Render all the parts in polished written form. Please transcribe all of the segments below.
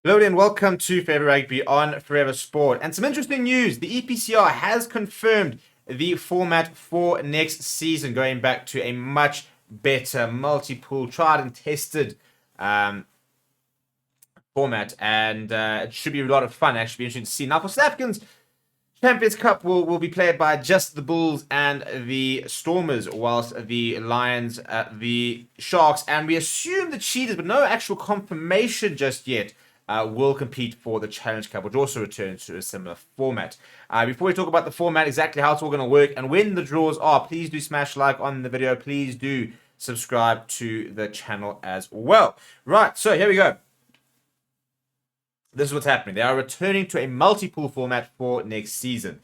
Hello and welcome to Forever Rugby on Forever Sport. And some interesting news. The EPCR has confirmed the format for next season, going back to a much better multi-pool, tried and tested format. And it should be a lot of fun. Actually, be interesting to see. Now, for South Africans, Champions Cup will be played by just the Bulls and the Stormers, whilst the Lions, the Sharks, and we assume the Cheetahs, but no actual confirmation just yet, will compete for the Challenge Cup, which also returns to a similar format. Before we talk about the format, exactly how it's all going to work, and when the draws are, please do smash like on the video. Please do subscribe to the channel as well. Right, so here we go. This is what's happening. They are returning to a multi-pool format for next season.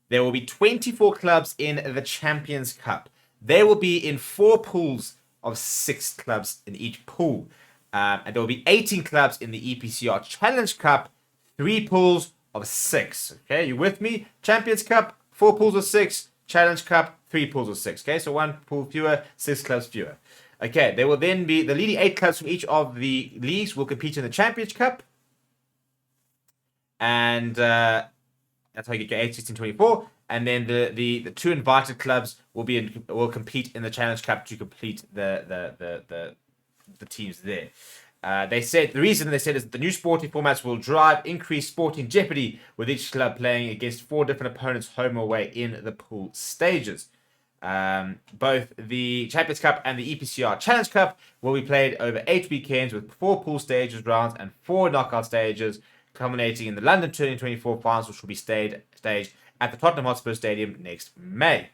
There will be 24 clubs in the Champions Cup. They will be in 4 pools of 6 clubs in each pool. And there will be 18 clubs in the EPCR Challenge Cup, 3 pools of 6. Okay, you with me? Champions Cup, 4 pools of 6. Challenge Cup, 3 pools of 6. Okay, so 1 pool fewer, 6 clubs fewer. Okay, there will then be the leading 8 clubs from each of the leagues will compete in the Champions Cup. And that's how you get 8, 16, 24. And then the 2 invited clubs will compete in the Challenge Cup to complete the teams there. They said the reason they said is that the new sporting formats will drive increased sporting jeopardy, with each club playing against 4 different opponents home or away in the pool stages. Both the Champions Cup and the EPCR Challenge Cup will be played over 8 weekends with 4 pool stages rounds and 4 knockout stages, culminating in the London 2024 finals, which will be staged at the Tottenham Hotspur Stadium next May.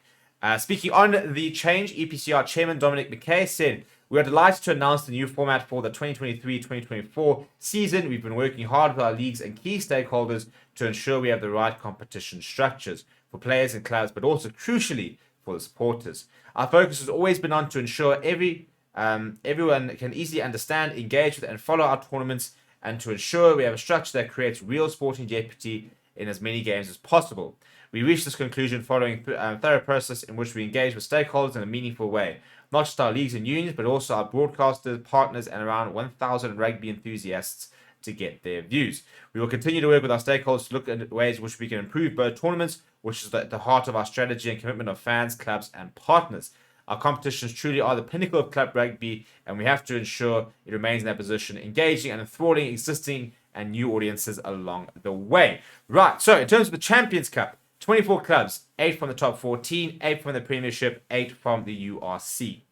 Speaking on the change, EPCR Chairman Dominic McKay said, "We are delighted to announce the new format for the 2023-2024 season. We've been working hard with our leagues and key stakeholders to ensure we have the right competition structures for players and clubs, but also crucially for the supporters. Our focus has always been on to ensure everyone can easily understand, engage with, and follow our tournaments, and to ensure we have a structure that creates real sporting jeopardy in as many games as possible. We reached this conclusion following a thorough process in which we engage with stakeholders in a meaningful way, not just our leagues and unions, but also our broadcasters, partners, and around 1,000 rugby enthusiasts to get their views. We will continue to work with our stakeholders to look at ways in which we can improve both tournaments, which is at the heart of our strategy and commitment of fans, clubs, and partners. Our competitions truly are the pinnacle of club rugby, and we have to ensure it remains in that position, engaging and enthralling existing and new audiences along the way." Right, so in terms of the Champions Cup, 24 clubs, 8 from the top 14, 8 from the Premiership, 8 from the URC.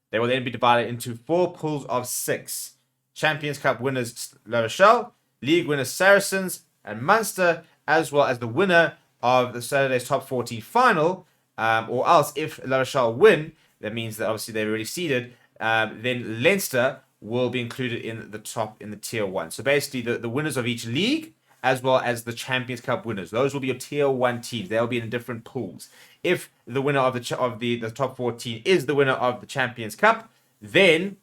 They will then be divided into 4 pools of 6. Champions Cup winners Rationale, League winners Saracens and Munster, as well as the winner of the Saturday's top 14 final, or else if La Rochelle win, that means that obviously they're already seeded, then Leinster will be included in the tier 1. So basically the winners of each league, as well as the Champions Cup winners, those will be your tier 1 teams. They'll be in different pools. If the winner of the top 14 is the winner of the Champions Cup, then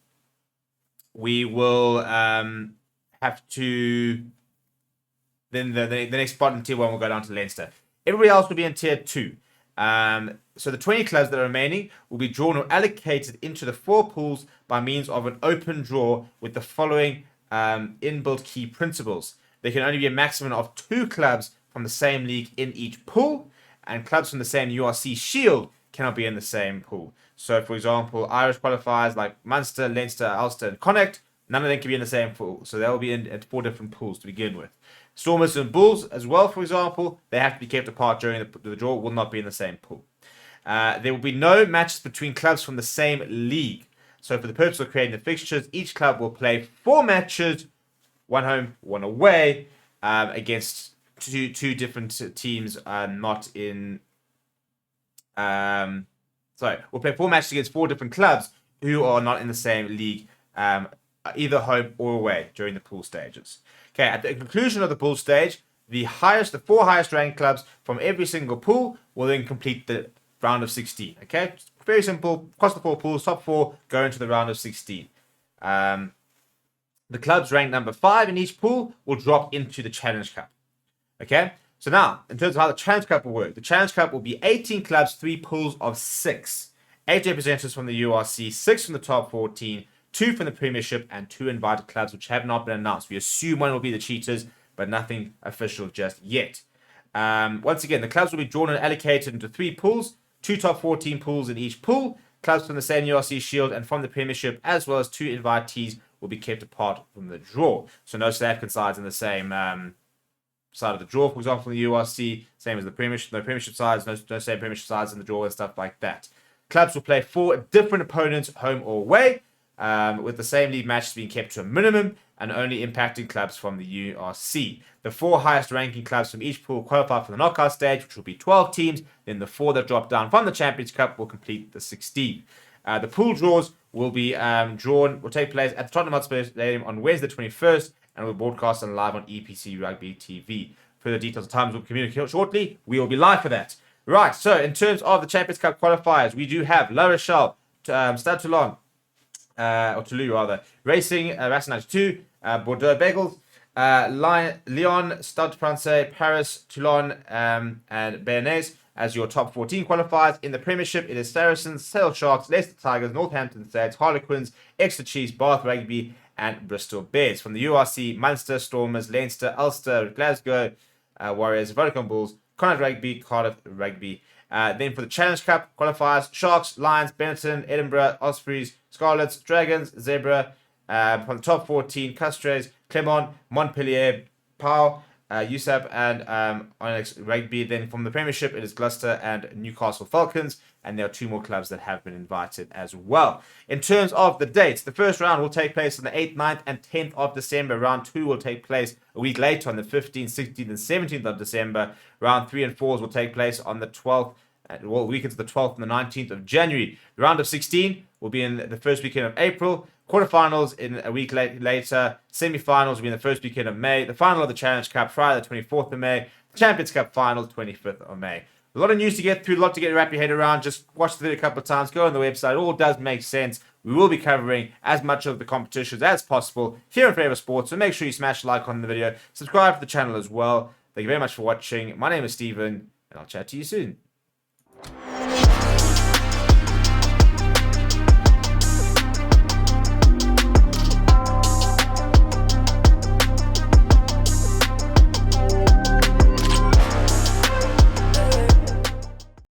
we will have to. Then the next spot in tier 1 will go down to Leinster. Everybody else will be in tier 2. So the 20 clubs that are remaining will be drawn or allocated into the 4 pools by means of an open draw with the following inbuilt key principles. There can only be a maximum of 2 clubs from the same league in each pool, and clubs from the same URC Shield cannot be in the same pool. So, for example, Irish qualifiers like Munster, Leinster, Ulster, and Connacht, none of them can be in the same pool. So they'll be in 4 different pools to begin with. Stormers and Bulls as well, for example, they have to be kept apart during the draw, will not be in the same pool. There will be no matches between clubs from the same league. So for the purpose of creating the fixtures, each club will play 4 matches, 1 home, 1 away, against two different teams, not in... we'll play 4 matches against 4 different clubs who are not in the same league, either home or away during the pool stages. Okay, at the conclusion of the pool stage, the 4 highest ranked clubs from every single pool will then complete the round of 16. Okay, very simple. Across the 4 pools, top 4 go into the round of 16. The clubs ranked number 5 in each pool will drop into the Challenge Cup. Okay, so now in terms of how the Challenge Cup will work, the Challenge Cup will be 18 clubs, 3 pools of 6, 8 representatives from the URC, 6 from the top 14, 2 from the Premiership, and 2 invited clubs which have not been announced. We assume one will be the Cheetahs, but nothing official just yet. Once again, the clubs will be drawn and allocated into 3 pools, 2 top 14 pools in each pool. Clubs from the same URC Shield and from the Premiership, as well as 2 invitees, will be kept apart from the draw. So no South African sides in the same side of the draw, for example, in the URC, same as the Premiership. No Premiership sides, no same Premiership sides in the draw and stuff like that. Clubs will play 4 different opponents, home or away, with the same league matches being kept to a minimum and only impacting clubs from the URC. The 4 highest ranking clubs from each pool qualify for the knockout stage, which will be 12 teams. Then the 4 that drop down from the Champions Cup will complete the 16. The pool draws will take place at the Tottenham Hotspur Stadium on Wednesday the 21st and will be broadcast and live on EPCR Rugby TV. Further details and times will communicate shortly. We will be live for that. Right, so in terms of the Champions Cup qualifiers, we do have La Rochelle, Stade Toulon, or Toulouse rather, Racing, Rationale 2, Bordeaux Bagels, Lyon, Stade Francais, Paris, Toulon, and Béarnais as your top 14 qualifiers. In the Premiership, it is Saracens, Sale Sharks, Leicester Tigers, Northampton Saints, Harlequins, Exeter Chiefs, Bath Rugby, and Bristol Bears. From the URC, Munster, Stormers, Leinster, Ulster, Glasgow Warriors, Vodacom Bulls, Connacht Rugby, Cardiff Rugby. Then for the Challenge Cup qualifiers, Sharks, Lions, Benetton, Edinburgh, Ospreys, Scarlets, Dragons, Zebra. From the top 14, Castres, Clermont, Montpellier, Pau, USAP, and Onyx Rugby. Then from the Premiership, it is Gloucester and Newcastle Falcons. And there are 2 more clubs that have been invited as well. In terms of the dates, the first round will take place on the 8th, 9th, and 10th of December. Round 2 will take place a week later on the 15th, 16th, and 17th of December. Round 3 and 4s will take place on the 12th, weekends of the 12th and the 19th of January. The round of 16 will be in the first weekend of April. Quarterfinals in a week later. Semi-finals will be in the first weekend of May. The final of the Challenge Cup, Friday the 24th of May. The Champions Cup final, 25th of May. A lot of news to get through, a lot to get wrap your head around. Just watch the video a couple of times, go on the website. It all does make sense. We will be covering as much of the competitions as possible here in Favour Sports. So make sure you smash like on the video. Subscribe to the channel as well. Thank you very much for watching. My name is Steven, and I'll chat to you soon.